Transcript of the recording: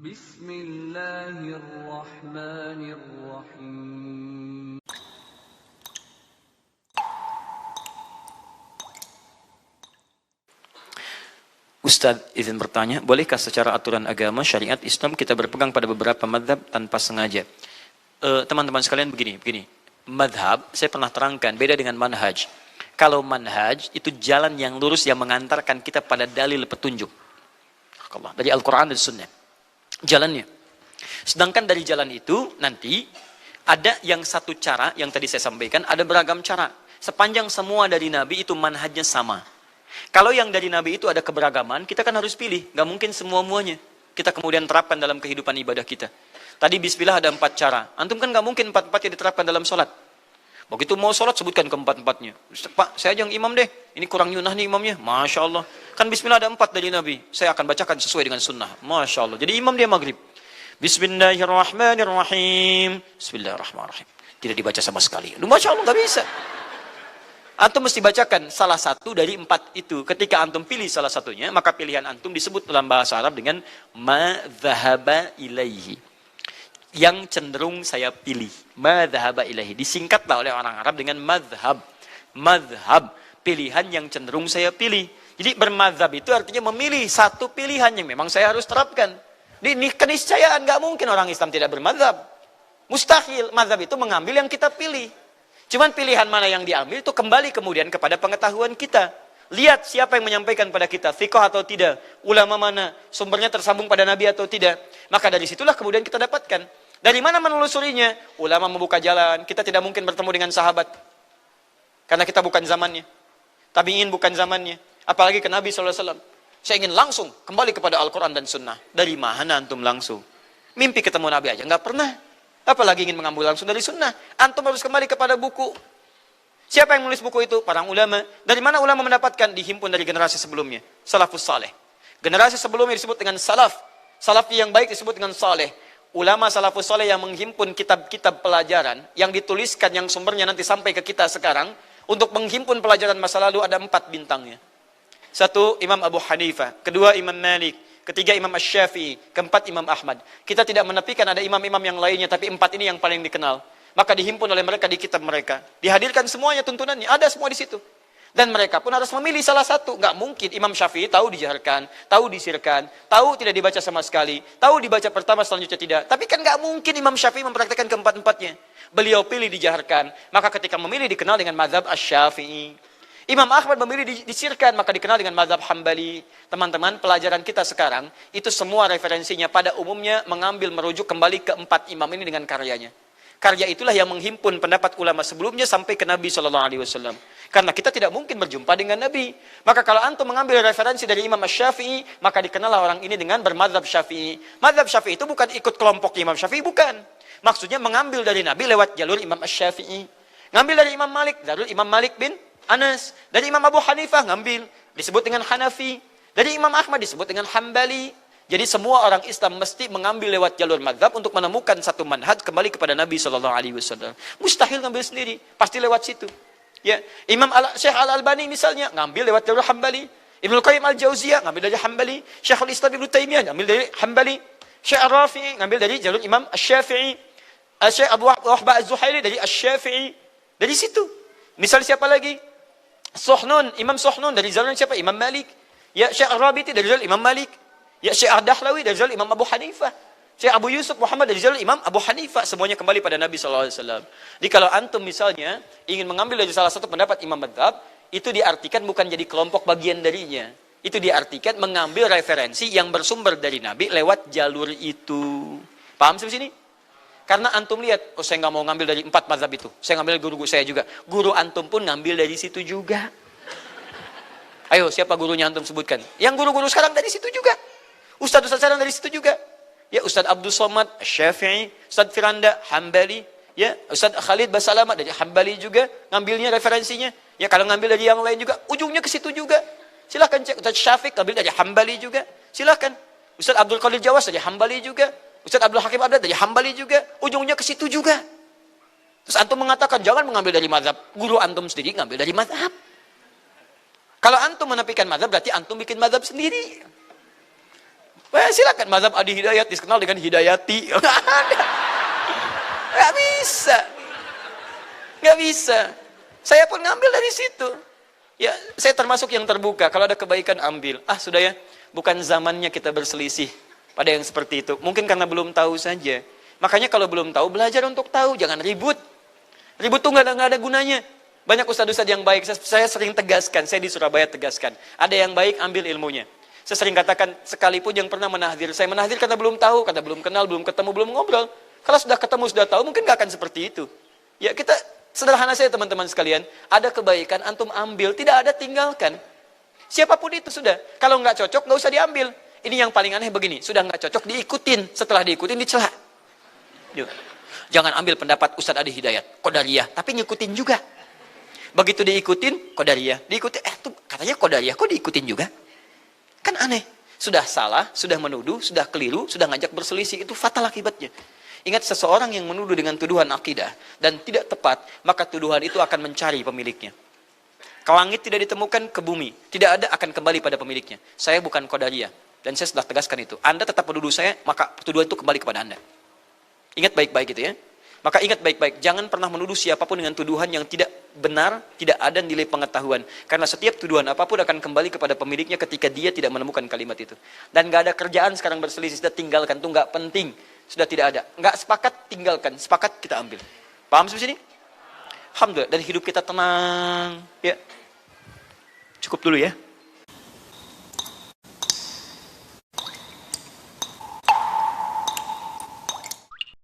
Bismillahirrahmanirrahim. Ustadz izin bertanya, bolehkah secara aturan agama syariat Islam kita berpegang pada beberapa madhab tanpa sengaja? Teman-teman sekalian begini. Madhab, saya pernah terangkan, beda dengan manhaj. Kalau manhaj, itu jalan yang lurus yang mengantarkan kita pada dalil petunjuk. Dari Al-Quran dan Sunnah. Jalannya. Sedangkan dari jalan itu, nanti, ada yang satu cara, yang tadi saya sampaikan, ada beragam cara. Sepanjang semua dari Nabi itu manhajnya sama. Kalau yang dari Nabi itu ada keberagaman, kita kan harus pilih. Gak mungkin semua-muanya. Kita kemudian terapkan dalam kehidupan ibadah kita. Tadi bismillah ada 4 cara. Antum kan gak mungkin 4-4-nya diterapkan dalam sholat. Begitu mau sholat, sebutkan ke-4-4-nya. Pak, saya aja yang imam deh. Ini kurang nyunah nih imamnya. Masya Allah. Kan bismillah ada 4 dari Nabi. Saya akan bacakan sesuai dengan sunnah. Masya Allah. Jadi imam dia maghrib. Bismillahirrahmanirrahim. Bismillahirrahmanirrahim. Tidak dibaca sama sekali. Masya Allah, gak bisa. Antum mesti bacakan salah satu dari 4 itu. Ketika antum pilih salah satunya, maka pilihan antum disebut dalam bahasa Arab dengan madzhaba ilaihi. Yang cenderung saya pilih. Madzhaba ilaihi. Disingkatlah oleh orang Arab dengan madhab. Madhab. Pilihan yang cenderung saya pilih. Jadi bermadhab itu artinya memilih satu pilihan yang memang saya harus terapkan. Ini keniscayaan. Gak mungkin orang Islam tidak bermadhab. Mustahil. Madhab itu mengambil yang kita pilih. Cuman pilihan mana yang diambil itu kembali kemudian kepada pengetahuan kita. Lihat siapa yang menyampaikan pada kita, thiqah atau tidak, ulama mana, sumbernya tersambung pada Nabi atau tidak. Maka dari situlah kemudian kita dapatkan. Dari mana menelusurinya? Ulama membuka jalan, kita tidak mungkin bertemu dengan sahabat. Karena kita bukan zamannya. Tabi'in bukan zamannya. Apalagi ke Nabi SAW. Saya ingin langsung kembali kepada Al-Quran dan Sunnah. Dari mana antum langsung? Mimpi ketemu Nabi aja, nggak pernah. Apalagi ingin mengambil langsung dari sunnah. Antum harus kembali kepada buku. Siapa yang menulis buku itu? Para ulama. Dari mana ulama mendapatkan? Dihimpun dari generasi sebelumnya. Salafus saleh. Generasi sebelumnya disebut dengan salaf. Salaf yang baik disebut dengan saleh. Ulama salafus saleh yang menghimpun kitab-kitab pelajaran. Yang dituliskan, yang sumbernya nanti sampai ke kita sekarang. Untuk menghimpun pelajaran masa lalu ada 4 bintangnya. 1, Imam Abu Hanifah. 2, Imam Malik. 3, Imam Asy-Syafi'i. 4, Imam Ahmad. Kita tidak menepikan ada imam-imam yang lainnya, tapi 4 ini yang paling dikenal. Maka dihimpun oleh mereka di kitab mereka. Dihadirkan semuanya tuntunannya, ada semua di situ. Dan mereka pun harus memilih salah satu. Nggak mungkin Imam Syafi'i tahu dijaharkan, tahu disirkan, tahu tidak dibaca sama sekali, tahu dibaca pertama selanjutnya tidak. Tapi kan nggak mungkin Imam Syafi'i mempraktekkan ke-4-4-nya. Beliau pilih dijaharkan. Maka ketika memilih dikenal dengan mazhab Asy-Syafi'i. Imam Ahmad memilih disirkan, maka dikenal dengan mazhab Hambali. Teman-teman, pelajaran kita sekarang, itu semua referensinya pada umumnya mengambil merujuk kembali ke 4 imam ini dengan karyanya. Karya itulah yang menghimpun pendapat ulama sebelumnya sampai ke Nabi SAW. Karena kita tidak mungkin berjumpa dengan Nabi. Maka kalau antum mengambil referensi dari Imam Asy-Syafi'i, maka dikenallah orang ini dengan bermadzhab Syafi'i. Mazhab Syafi'i itu bukan ikut kelompok Imam Syafi'i, bukan. Maksudnya mengambil dari Nabi lewat jalur Imam Asy-Syafi'i. Ngambil dari Imam Malik, jalur Imam Malik bin Anas. Dari Imam Abu Hanifah ngambil, disebut dengan Hanafi. Dari Imam Ahmad disebut dengan Hambali. Jadi semua orang Islam mesti mengambil lewat jalur mazhab untuk menemukan satu manhaj kembali kepada Nabi SAW. Mustahil ngambil sendiri, pasti lewat situ. Ya, Syekh Al-Albani misalnya ngambil lewat jalur Hambali. Ibnu Qayyim Al-Jauziyah ngambil dari Hambali. Syekhul Islam Ibnu Taimiyah ngambil dari Hambali. Syekh Ar-Rafi'i ngambil dari jalur Imam Asy-Syafi'i. Syekh Abu Wahbah Az-Zuhaili dari Asy-Syafi'i. Dari situ. Misal siapa lagi? Suhnun, Imam Suhnun dari jalur siapa? Imam Malik. Ya, Syekh Ar-Rabiti dari jalur Imam Malik. Ya, Syekh Ad-Dahlawi dari jalur Imam Abu Hanifah. Syekh Abu Yusuf Muhammad dari jalur Imam Abu Hanifah. Semuanya kembali pada Nabi SAW. Jadi kalau antum misalnya ingin mengambil dari salah satu pendapat Imam Madhab, itu diartikan bukan jadi kelompok bagian darinya. Itu diartikan mengambil referensi yang bersumber dari Nabi lewat jalur itu. Paham sampai sini? Karena antum lihat, oh saya nggak mau ngambil dari 4 mazhab itu. Saya ngambil guru saya juga. Guru antum pun ngambil dari situ juga. Ayo, siapa gurunya antum sebutkan? Yang guru-guru sekarang dari situ juga. Ustadz sekarang dari situ juga. Ya, Ustadz Abdul Somad, Syafi'i, Ustadz Firanda, Hambali. Ya, Ustadz Khalid Basalamah dari Hambali juga. Ngambilnya referensinya. Ya, kalau ngambil dari yang lain juga, ujungnya ke situ juga. Silahkan cek. Ustadz Syafiq ngambil dari Hambali juga. Silahkan. Ustadz Abdul Qadir Jawas dari Hambali juga. Ustadz Abdul Hakim Abdad dari Hambali juga, ujungnya ke situ juga. Terus antum mengatakan jangan mengambil dari mazhab, guru antum sendiri ngambil dari mazhab. Kalau antum menepikan mazhab berarti antum bikin mazhab sendiri. Wah, silakan mazhab Adi Hidayat dikenal dengan Hidayati. Nggak ada. Nggak bisa. Nggak bisa. Saya pun ngambil dari situ. Ya, saya termasuk yang terbuka. Kalau ada kebaikan ambil. Ah, sudah ya. Bukan zamannya kita berselisih pada yang seperti itu. Mungkin karena belum tahu saja. Makanya kalau belum tahu, belajar untuk tahu. Jangan ribut. Ribut tuh nggak ada gunanya. Banyak ustadz-ustadz yang baik. Saya sering tegaskan. Saya di Surabaya tegaskan. Ada yang baik, ambil ilmunya. Saya sering katakan, sekalipun yang pernah menahdir. Saya menahdir karena belum tahu, karena belum kenal, belum ketemu, belum ngobrol. Kalau sudah ketemu, sudah tahu, mungkin nggak akan seperti itu. Ya, kita sederhana saja teman-teman sekalian. Ada kebaikan, antum ambil. Tidak ada tinggalkan. Siapapun itu sudah. Kalau nggak cocok, nggak usah diambil. Ini yang paling aneh begini. Sudah nggak cocok, diikutin. Setelah diikutin, dicela. Yuk. Jangan ambil pendapat Ustadz Adi Hidayat. Qadariyah. Tapi ngikutin juga. Begitu diikutin, Qadariyah. Diikutin, tuh katanya Qadariyah. Kok diikutin juga? Kan aneh. Sudah salah, sudah menuduh, sudah keliru, sudah ngajak berselisih. Itu fatal akibatnya. Ingat, seseorang yang menuduh dengan tuduhan akidah dan tidak tepat, maka tuduhan itu akan mencari pemiliknya. Ke langit tidak ditemukan, ke bumi. Tidak ada, akan kembali pada pemiliknya. Saya bukan Qadariyah. Dan saya sudah tegaskan itu. Anda tetap menuduh saya, maka tuduhan itu kembali kepada Anda. Ingat baik-baik itu ya. Maka ingat baik-baik, jangan pernah menuduh siapapun dengan tuduhan yang tidak benar, tidak ada nilai pengetahuan. Karena setiap tuduhan apapun akan kembali kepada pemiliknya ketika dia tidak menemukan kalimat itu. Dan gak ada kerjaan sekarang berselisih, sudah tinggalkan, itu gak penting. Sudah tidak ada. Gak sepakat, tinggalkan. Sepakat, kita ambil. Paham sampai sini? Alhamdulillah. Dan hidup kita tenang. Ya. Cukup dulu ya.